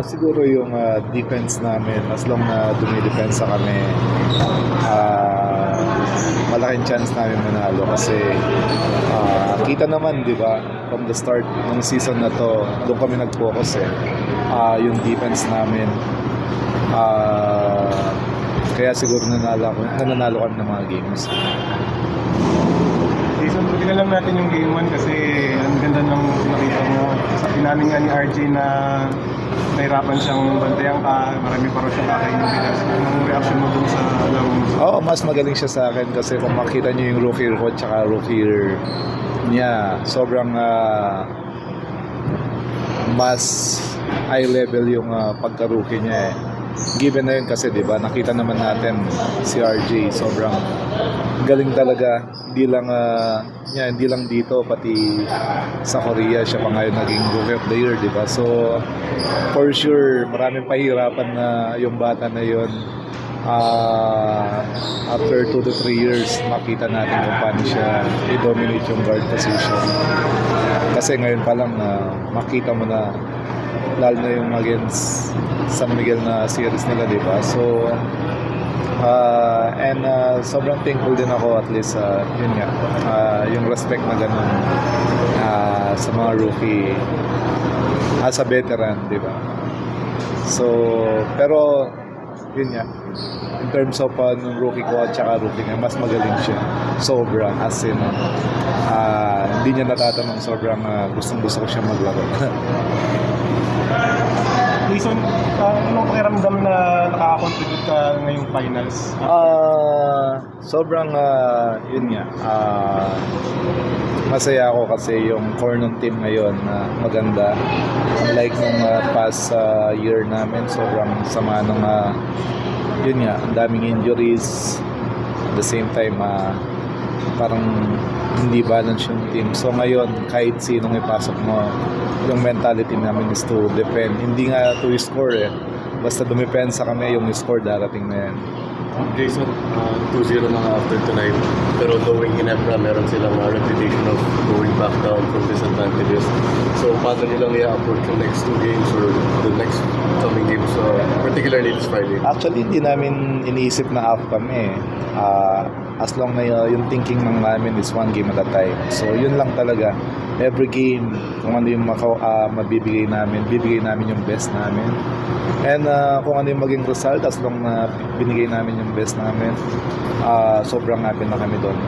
Siguro yung defense namin, as long na dumidepensa kami, malaking chance namin manalo kasi kita naman, di ba, from the start ng season na to, doon kami nag-focus yung defense namin. Kaya siguro nananalo kami ng mga games. Jason, buti na lang natin yung game 1 kasi ang ganda ng nakita mo. Sa pinamin nga ni RJ na nahirapan siyang bantayan ka, marami pa rin siyang kakainin bilas. Anong reaction mo dun sa laro mo? Oo, mas magaling siya sa akin kasi kung makita niyo yung rookie ko tsaka rookie niya, sobrang mas high level yung pagka-rookie niya Given na yun kasi, di ba, nakita naman natin si RJ, sobrang galing talaga. Hindi lang dito, pati sa Korea siya pa ngayon naging Rookie of the Year, di ba? So, for sure, maraming pahirapan na yung bata na yun. After 2 to 3 years, makita natin kung paano siya i-dominate yung guard position. Kasi ngayon pa lang makita mo na lalo na yung against San Miguel na series nila, di ba? So, sobrang thankful din ako at least, yun nga, yung respect na ganun sa mga rookie as a veteran, di ba? So, pero, yun nga, in terms of nung rookie ko at saka rookie niya, mas magaling siya. Sobra, as in, hindi niya natatanong, sobrang gustong-gusto ko siya maglaro. Jason, anong pakiramdam na nakaka-contribute ka ngayong finals? Sobrang, yun nga, masaya ako kasi yung core ng team ngayon maganda. Unlike nung past year namin, sobrang sama nung, yun nga, ang daming injuries. At the same time, parang hindi balance yung team. So ngayon, kahit sinong ipasok mo, yung mentality namin is to defend. Hindi nga to score Basta dumipensa kami, yung score darating na yan. Jason, 2-0 na after tonight. Pero knowing Ginebra, meron silang reputation of going back down from disadvantages. So, paano nilang i-approach yung next 2 games or the next coming games, particularly this Friday? Actually, hindi namin iniisip na half kami. As long na yung thinking ng namin is 1 game at a time. So, yun lang talaga. Every game, kung ano yung mabibigay namin, bibigay namin yung best namin. And kung ano yung maging result, as long na binigay namin yung best namin, sobrang happy na kami doon.